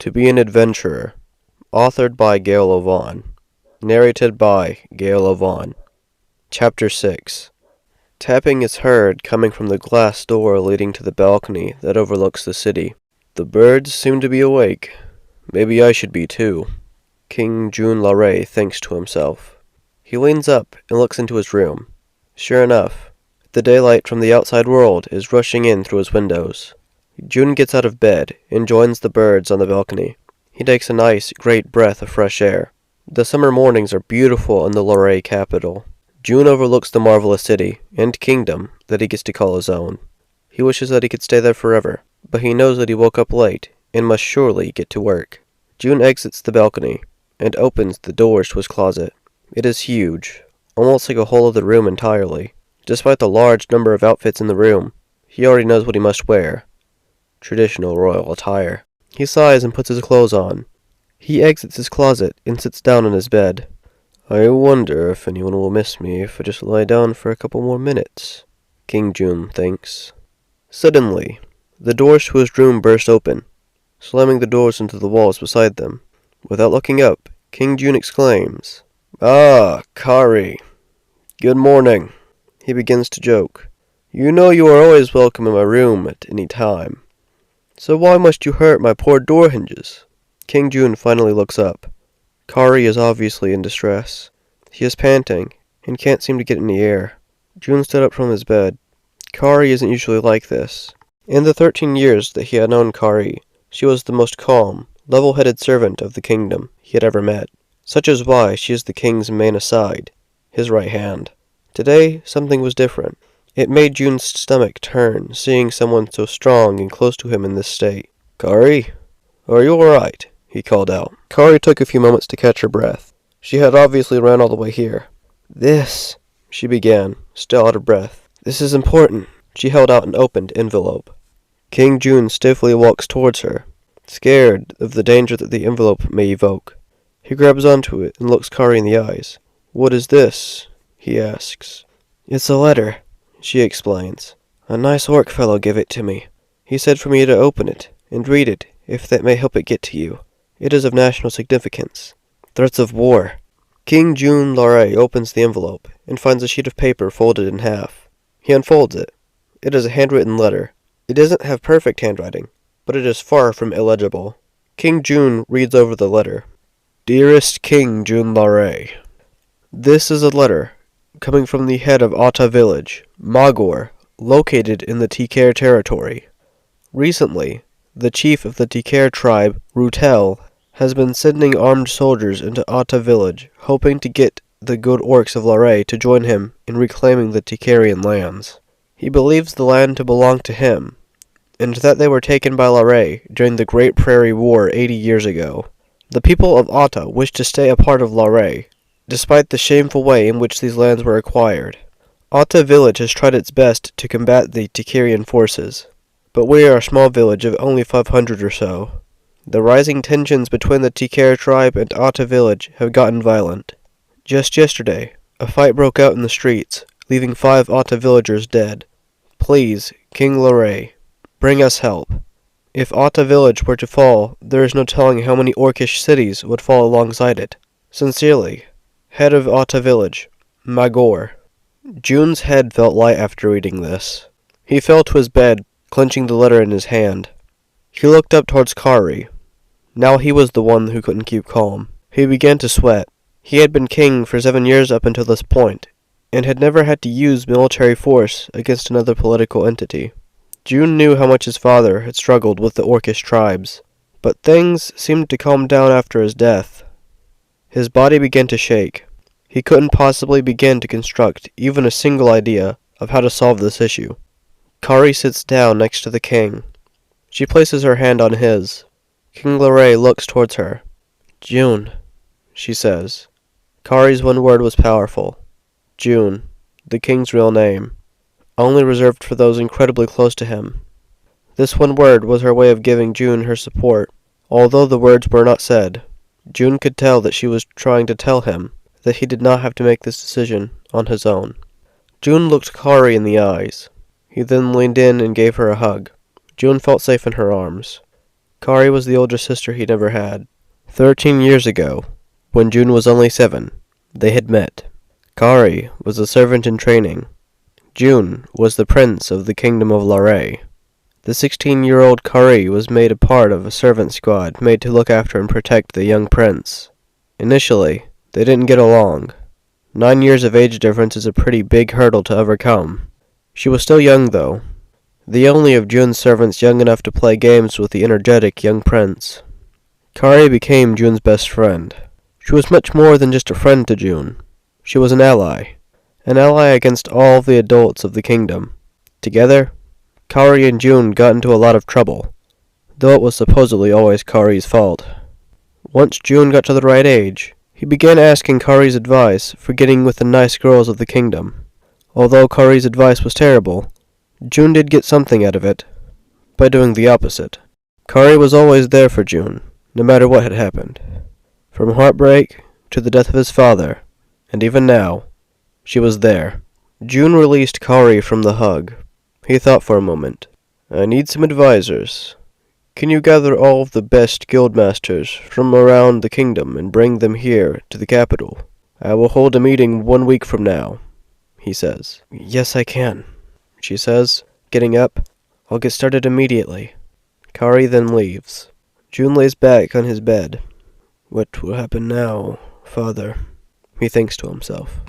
To Be an Adventurer, authored by Gail O'Vaughan, narrated by Gail O'Vaughan. Chapter 6. Tapping is heard coming from the glass door leading to the balcony that overlooks the city. The birds seem to be awake. Maybe I should be too. King Junne thinks to himself. He leans up and looks into his room. Sure enough, the daylight from the outside world is rushing in through his windows. Junne gets out of bed and joins the birds on the balcony. He takes a nice, great breath of fresh air. The summer mornings are beautiful in the Lorraine capital. Junne overlooks the marvelous city and kingdom that he gets to call his own. He wishes that he could stay there forever, but he knows that he woke up late and must surely get to work. Junne exits the balcony and opens the doors to his closet. It is huge, almost like a whole other room entirely. Despite the large number of outfits in the room, he already knows what he must wear. Traditional royal attire. He sighs and puts his clothes on. He exits his closet and sits down on his bed. I wonder if anyone will miss me if I just lie down for a couple more minutes, King Junne thinks. Suddenly, the doors to his room burst open, slamming the doors into the walls beside them. Without looking up, King Junne exclaims, "Ah, Kari! Good morning." He begins to joke. "You know you are always welcome in my room at any time. So why must you hurt my poor door hinges?" King Junne finally looks up. Kari is obviously in distress. He is panting and can't seem to get any air. Junne stood up from his bed. Kari isn't usually like this. In the 13 years that he had known Kari, she was the most calm, level-headed servant of the kingdom he had ever met. Such is why she is the king's main aside, his right hand. Today, something was different. It made Junne's stomach turn, seeing someone so strong and close to him in this state. "Kari, are you all right?" he called out. Kari took a few moments to catch her breath. She had obviously ran all the way here. "This," she began, still out of breath. "This is important." She held out an opened envelope. King Junne stiffly walks towards her, scared of the danger that the envelope may evoke. He grabs onto it and looks Kari in the eyes. "What is this?" he asks. "It's a letter," she explains. "A nice orc fellow gave it to me. He said for me to open it and read it, if that may help it get to you. It is of national significance. Threats of war." King Junne opens the envelope and finds a sheet of paper folded in half. He unfolds it. It is a handwritten letter. It doesn't have perfect handwriting, but it is far from illegible. King Junne reads over the letter. "Dearest King Junne, this is a letter coming from the head of Ata village, Magor, located in the Tikar territory. Recently, the chief of the Tikar tribe, Rutel, has been sending armed soldiers into Ata village, hoping to get the good orcs of Lorraine to join him in reclaiming the Tikarian lands. He believes the land to belong to him, and that they were taken by Lorraine during the Great Prairie War 80 years ago. The people of Ata wish to stay a part of Lorraine, despite the shameful way in which these lands were acquired. Ata village has tried its best to combat the Tikarian forces, but we are a small village of only 500 or so. The rising tensions between the Tikar tribe and Ata village have gotten violent. Just yesterday, a fight broke out in the streets, leaving 5 Ata villagers dead. Please, King Lorraine, bring us help. If Ata village were to fall, there is no telling how many orcish cities would fall alongside it. Sincerely, head of Ata village, Magor." Junne's head felt light after reading this. He fell to his bed, clenching the letter in his hand. He looked up towards Kari. Now he was the one who couldn't keep calm. He began to sweat. He had been king for 7 years up until this point, and had never had to use military force against another political entity. Junne knew how much his father had struggled with the orcish tribes, but things seemed to calm down after his death. His body began to shake. He couldn't possibly begin to construct even a single idea of how to solve this issue. Kari sits down next to the king. She places her hand on his. King Lorraine looks towards her. "Junne," she says. Kari's one word was powerful. Junne, the king's real name, only reserved for those incredibly close to him. This one word was her way of giving Junne her support. Although the words were not said, Junne could tell that she was trying to tell him that he did not have to make this decision on his own. Junne looked Kari in the eyes. He then leaned in and gave her a hug. Junne felt safe in her arms. Kari was the older sister he never had. 13 years ago, when Junne was only 7, they had met. Kari was a servant in training. Junne was the prince of the kingdom of Lare. The 16-year-old Kari was made a part of a servant squad made to look after and protect the young prince. Initially, they didn't get along. 9 years of age difference is a pretty big hurdle to overcome. She was still young, though, the only of Junne's servants young enough to play games with the energetic young prince. Kari became Junne's best friend. She was much more than just a friend to Junne. She was an ally against all the adults of the kingdom. Together, Kari and Junne got into a lot of trouble, though it was supposedly always Kari's fault. Once Junne got to the right age, he began asking Kari's advice for getting with the nice girls of the kingdom. Although Kari's advice was terrible, Junne did get something out of it by doing the opposite. Kari was always there for Junne, no matter what had happened. From heartbreak to the death of his father, and even now, she was there. Junne released Kari from the hug. He thought for a moment. I need some advisors. Can you gather all of the best guildmasters from around the kingdom and bring them here to the capital? I will hold a meeting 1 week from now, he says. Yes, I can, she says, getting up. I'll get started immediately. Kari then leaves. Junne lays back on his bed. What will happen now, father? He thinks to himself.